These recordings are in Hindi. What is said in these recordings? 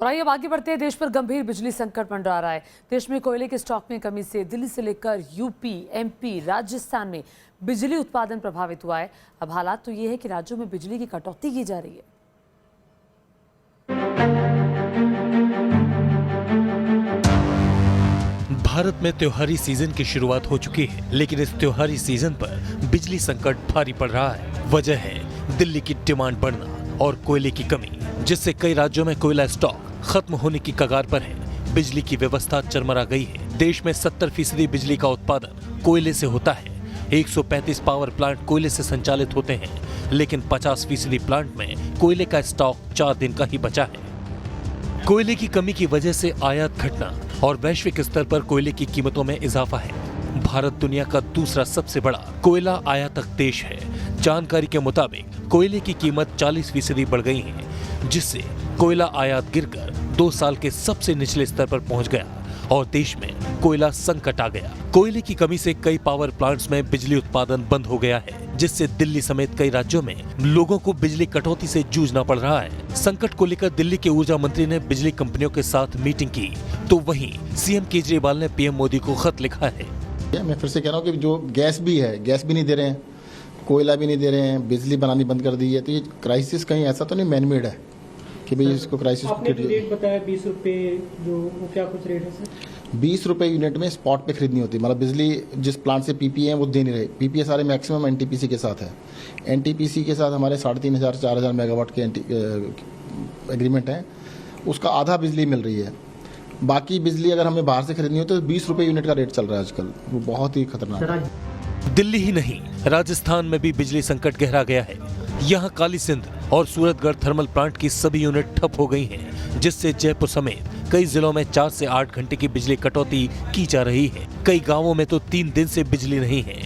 और आइए अब आगे बढ़ते हैं। देश पर गंभीर बिजली संकट मंडरा रहा है। देश में कोयले के स्टॉक में कमी से दिल्ली से लेकर यूपी, एमपी, राजस्थान में बिजली उत्पादन प्रभावित हुआ है। अब हालात तो ये है कि राज्यों में बिजली की कटौती की जा रही है। भारत में त्योहारी सीजन की शुरुआत हो चुकी है, लेकिन इस त्योहारी सीजन पर बिजली संकट भारी पड़ रहा है। वजह है दिल्ली की डिमांड बढ़ना और कोयले की कमी, जिससे कई राज्यों में कोयला स्टॉक खत्म होने की कगार पर है। बिजली की व्यवस्था चरमरा गई है। देश में 70% बिजली का उत्पादन कोयले से होता है। 135 पावर प्लांट कोयले से संचालित होते हैं, लेकिन 50% प्लांट में कोयले का स्टॉक 4 दिन का ही बचा है। कोयले की कमी की वजह से आयात घटना और वैश्विक स्तर पर कोयले की कीमतों में इजाफा है। भारत दुनिया का दूसरा सबसे बड़ा कोयला आयातक देश है। जानकारी के मुताबिक कोयले की कीमत 40% बढ़ गई है, जिससे कोयला आयात गिरकर 2 साल के सबसे निचले स्तर पर पहुंच गया और देश में कोयला संकट आ गया। कोयले की कमी से कई पावर प्लांट्स में बिजली उत्पादन बंद हो गया है, जिससे दिल्ली समेत कई राज्यों में लोगों को बिजली कटौती से जूझना पड़ रहा है। संकट को लेकर दिल्ली के ऊर्जा मंत्री ने बिजली कंपनियों के साथ मीटिंग की, तो वहीं सीएम केजरीवाल ने पीएम मोदी को खत लिखा है। मैं फिर से कह रहा हूँ कि जो गैस भी है, गैस भी नहीं दे रहे हैं, कोयला भी नहीं दे रहे हैं, बिजली बनानी बंद कर दी है, तो ये क्राइसिस कहीं ऐसा तो नहीं मैनमेड है कि भाई इसको क्राइसिस। आपने रेट बताया 20 रुपए, जो वो क्या कुछ रेट है सर? 20 रुपए यूनिट में स्पॉट पे खरीदनी होती है। मतलब बिजली जिस प्लांट से पीपीए है वो दे नहीं रहे। पीपीए सारे मैक्सिमम एनटीपीसी के साथ है। एनटीपीसी के साथ हमारे 3500-4000 मेगावाट के एग्रीमेंट है, उसका आधा बिजली मिल रही है। बाकी बिजली अगर हमें बाहर से खरीदनी हो तो 20 रुपए यूनिट का रेट चल रहा है आजकल, वो बहुत ही खतरनाक है। दिल्ली ही नहीं, राजस्थान में भी बिजली संकट गहरा गया है। यहाँ काली सिंध और सूरतगढ़ थर्मल प्लांट की सभी यूनिट ठप हो गई हैं, जिससे जयपुर समेत कई जिलों में 4 से 8 घंटे की बिजली कटौती की जा रही है। कई गांवों में तो 3 दिन से बिजली नहीं है।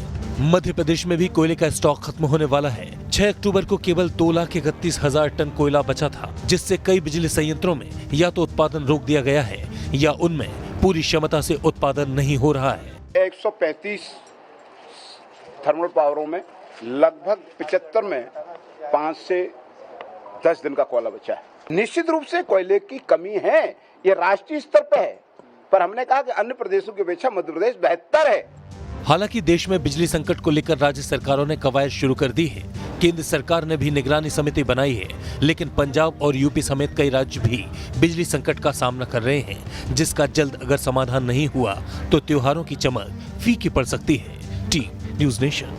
मध्य प्रदेश में भी कोयले का स्टॉक खत्म होने वाला है। 6 अक्टूबर को केवल 2,31,000 टन कोयला बचा था, जिससे कई बिजली संयंत्रों में या तो उत्पादन रोक दिया गया है या उनमें पूरी क्षमता से उत्पादन नहीं हो रहा है। 135 थर्मल पावरों में लगभग 75 में 5 से 10 दिन का कोयला बचा है। निश्चित रूप से कोयले की कमी है, ये राष्ट्रीय स्तर पर है, पर हमने कहा कि अन्य प्रदेशों की अपेक्षा मध्य प्रदेश बेहतर है। हालांकि देश में बिजली संकट को लेकर राज्य सरकारों ने कवायद शुरू कर दी है। केंद्र सरकार ने भी निगरानी समिति बनाई है, लेकिन पंजाब और यूपी समेत कई राज्य भी बिजली संकट का सामना कर रहे हैं, जिसका जल्द अगर समाधान नहीं हुआ तो त्योहारों की चमक फीकी पड़ सकती है। T news nation.